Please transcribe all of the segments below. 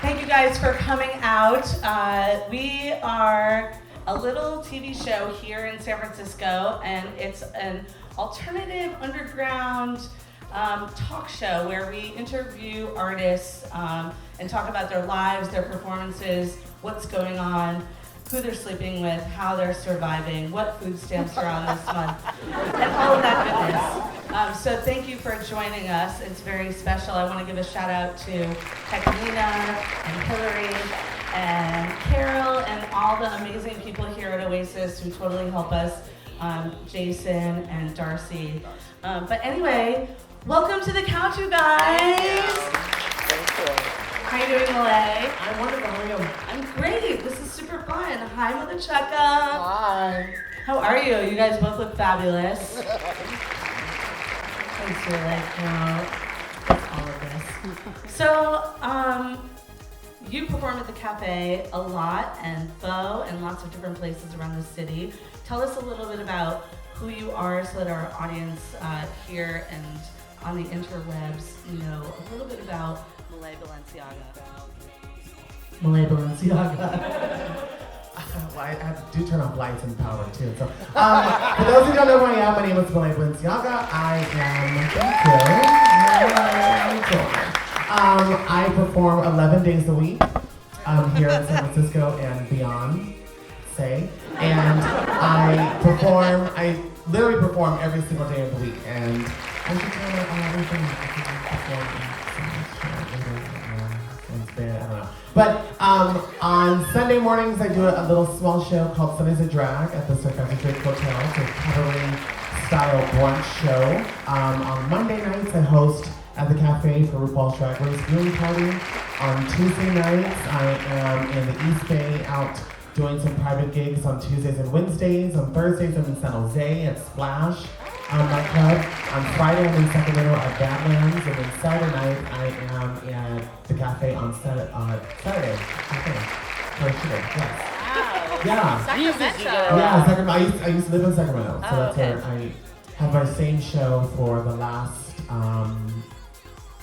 Thank you guys for coming out. We are a little TV show here in San Francisco, and it's an alternative underground talk show where we interview artists and talk about their lives, their performances, what's going on, who they're sleeping with, how they're surviving, what food stamps are on this month, and all of that goodness. So thank you for joining us. It's very special. I want to give a shout out to Hecalina and Hillary and Carol and all the amazing people here at Oasis who totally help us, Jason and Darcy. But anyway, welcome to the couch, you guys. Thank you. How are you doing, Mahlae? I'm wonderful. How are you? I'm great. This is super fun. Hi, Balenciaga. Hi. How are you? You guys both look fabulous. Thanks, you're like, all of this. So, you perform at the cafe a lot, and Beau, and lots of different places around the city. Tell us a little bit about who you are so that our audience here and on the interwebs know a little bit about Mahlae Balenciaga. Mahlae Balenciaga. Well, I do turn off lights and power too. So, for those who don't know who I am, my name is Mahlae Balenciaga. I perform 11 days a week here in San Francisco and beyond, and I literally perform every single day of the week, and I'm just kind of everything. I can perform I don't know. But on Sunday mornings, I do a little small show called Sundays at Drag at the Sarcastic Drake Hotel. It's a cabaret-style brunch show. On Monday nights, I host at the cafe for RuPaul's Drag Race viewing party. On Tuesday nights, I am in the East Bay out doing some private gigs on Tuesdays and Wednesdays. On Thursdays, I'm in San Jose at Splash my club. On Friday, I'm in Sacramento at Badlands, and then Saturday night, I am at the cafe on Saturday. Okay. Yes. Wow. Yeah. Sacramento. Yeah, Sacramento. I used to live in Sacramento, so that's okay. where I have my same show for the last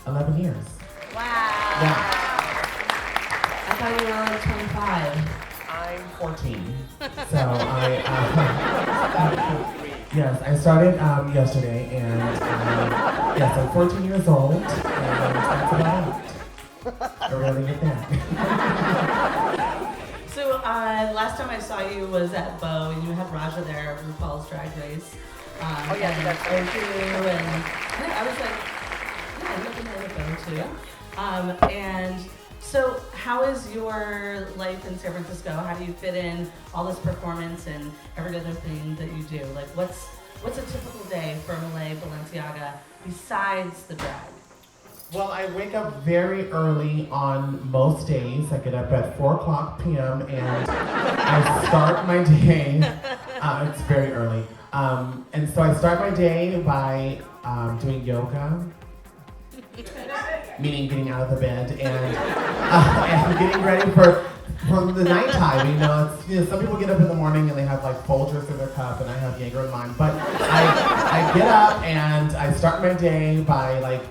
11 years. Wow. Yeah. I thought you were like 25. I'm 14, so yes, I started yesterday, and yes, I'm 14 years old, and that's about it. I really get that. So last time I saw you was at Beau, and you had Raja there, RuPaul's Drag Race. Oh yeah, and that's Oju, and I was like, yeah, you have to know Beau too. And so how is your life in San Francisco? How do you fit in all this performance and every other thing that you do? Like, what's a typical day for Mahlae Balenciaga besides the drag? Well, I wake up very early on most days. I get up at 4:00 p.m. and I start my day. It's very early. And so I start my day by doing yoga, meaning getting out of the bed and getting ready for the nighttime. Some people get up in the morning and they have like Folgers in their cup, and I have Jaeger in mine. But I get up and I start my day by like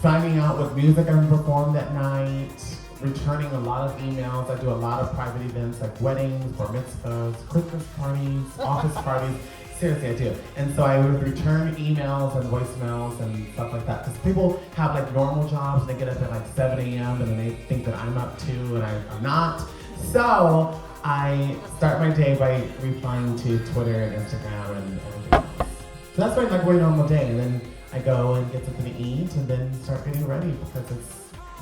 finding out what music I'm gonna perform that night, returning a lot of emails. I do a lot of private events like weddings, bar mitzvahs, Christmas parties, office parties. Seriously, I do. And so I would return emails and voicemails and stuff like that. Because people have like normal jobs and they get up at like 7 a.m. and then they think that I'm up too, and I'm not. So I start my day by replying to Twitter and Instagram and everything else. So that's my very normal day. And then I go and get something to eat and then start getting ready because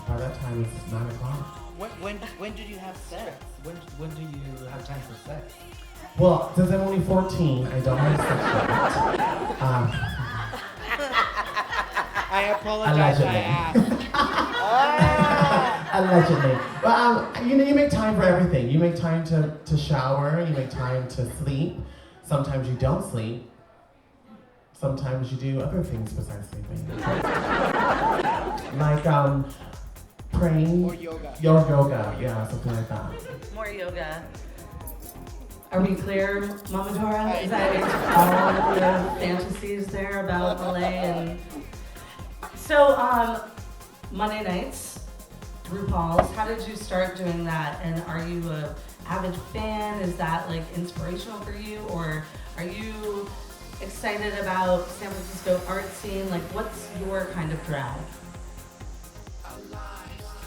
by that time it's 9 o'clock. When did you have sex? When do you have time for sex? Well, since I'm only 14, I don't have sex yet. I apologize. I asked. Allegedly. Well, you make time for everything. You make time to shower. You make time to sleep. Sometimes you don't sleep. Sometimes you do other things besides sleeping. Like praying. Or yoga. Yoga, yeah, something like that. More yoga. Are we clear, Mama Dora? Is that all the fantasies there about Mahlae? And so, Monday nights, RuPaul's. How did you start doing that? And are you a avid fan? Is that like inspirational for you? Or are you excited about San Francisco art scene? Like, what's your kind of drag?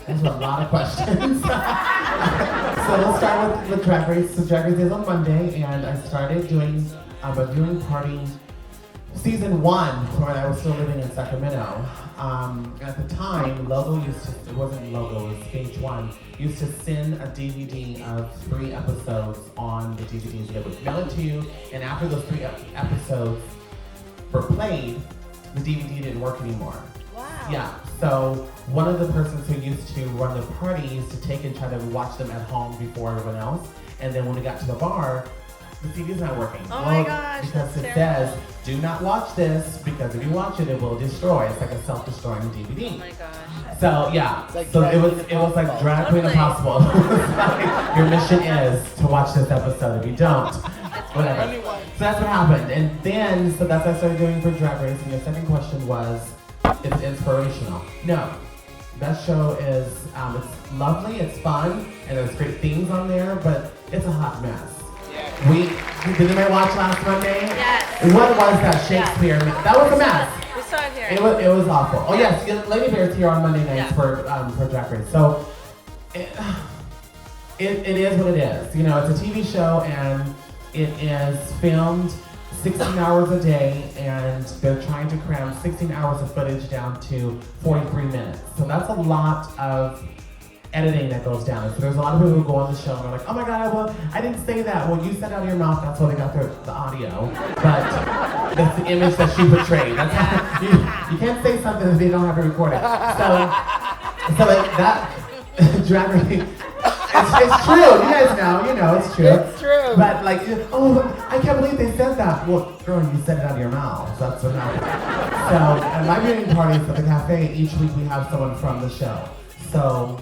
There's a lot of questions. So let's start with Drag Race. So Drag Race is on Monday, and I started doing a viewing party season 1 when I was still living in Sacramento. At the time, it wasn't Logo, it was Stage 1, used to send a DVD of 3 episodes on the DVDs. They would mail it to you, and after those 3 episodes were played, the DVD didn't work anymore. Wow. Yeah, so one of the persons who used to run the party used to take and try to watch them at home before everyone else, and then when we got to the bar, the CD's not working. Oh my gosh, because that's it terrible. says, do not watch this, because if you watch it, it will destroy. It's like a self-destroying DVD. Oh my gosh. So yeah, like so it was Drag like Drag Queen Totally. Impossible. Like, your mission is to watch this episode. If you don't, whatever. Anyone. So that's what happened, and then so that's what I started doing for Drag Race. And the second question was, it's inspirational. No, that show is it's lovely, it's fun, and there's great themes on there, but it's a hot mess. Did anybody watch last Monday? Yes. What was that Shakespeare? That was a mess. We saw it here. It was awful. Oh yes, Lady Bear's here on Monday nights Yeah. for Drag Race. So it is what it is. You know, it's a TV show and it is filmed 16 hours a day, and they're trying to cram 16 hours of footage down to 43 minutes. So that's a lot of editing that goes down. So there's a lot of people who go on the show and they're like, oh my god, I didn't say that. Well, you said it out of your mouth, that's why they got the audio. But that's the image that she portrayed. That's how, you can't say something if they don't have it recorded. So Drag Race, it's true. You guys know, it's true. It's true. But like, oh, I can't believe they said that. Well, girl, you said it out of your mouth. So that's what happened. So at my viewing parties at the cafe, each week we have someone from the show. So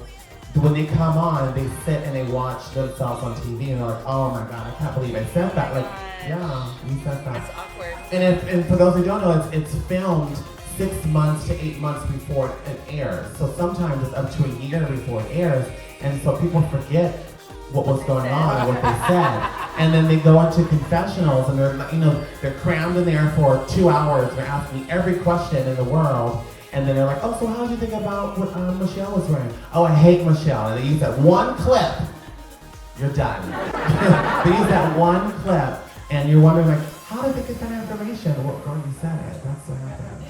when they come on, they sit and they watch themselves on TV and they're like, oh my god, I can't believe I said that. Like, yeah, you said that. That's awkward. And for those who don't know, it's filmed 6 months to 8 months before it airs. So sometimes it's up to a year before it airs. And so people forget what was going on and what they said. And then they go into confessionals and they're crammed in there for 2 hours. They're asking every question in the world. And then they're like, oh, so how did you think about what Michelle was wearing? Oh, I hate Michelle. And they use that one clip. You're done. They use that one clip. And you're wondering, like, how did they get that information? Well, girl, you said it. That's what happened.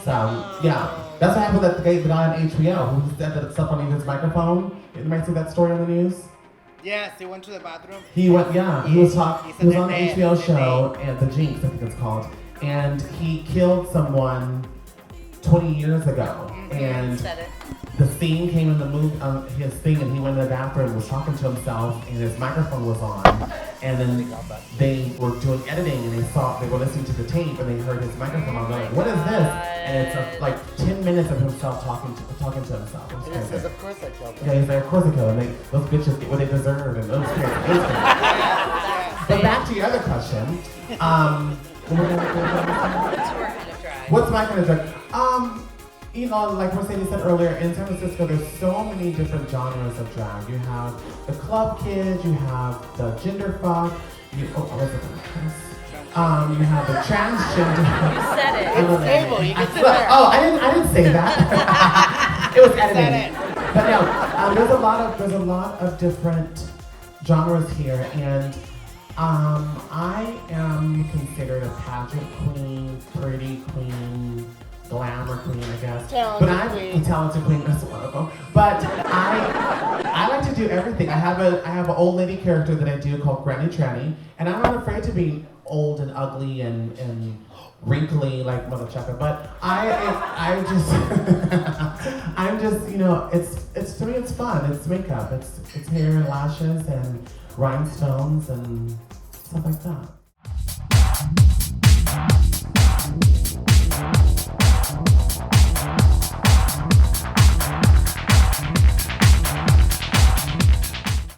So, yeah. That's what happened with the guy on HBO who said that stuff on his microphone. You might see that story on the news? Yes, he went to the bathroom. He went, yeah. He was on the name, HBO his show, and The Jinx, I think it's called. And he killed someone 20 years ago. And Said it. the scene came in the movie, his thing, and he went in the bathroom and was talking to himself, and his microphone was on. And then they were doing editing, and they were listening to the tape, and they heard his microphone on. They're like, what is this? And it's like 10 minutes of himself talking to himself. It was And he says, crazy. of course I killed him. Yeah, he's like, of course I killed him. Those bitches get what they deserve, and those crazy. But back to your other question. What's your kind of drag? What's my kind of drag? Like Mercedes said earlier, in San Francisco, there's so many different genres of drag. You have the club kid, you have the gender fuck, you have the transgender. You said it. It's stable, you can sit there. Oh, I didn't say that. It was editing. Said But no, there's a lot of different genres here, and I am considered a pageant queen, pretty queen, glamour queen, I guess. Talented but I'm queen. a talented queen. That's one of them. But I like to do everything. I have an old lady character that I do called Granny Tranny, and I'm not afraid to be old and ugly and wrinkly like Mother Chucker. But I'm just it's to me it's fun. It's makeup. It's hair and lashes and rhinestones and stuff like that.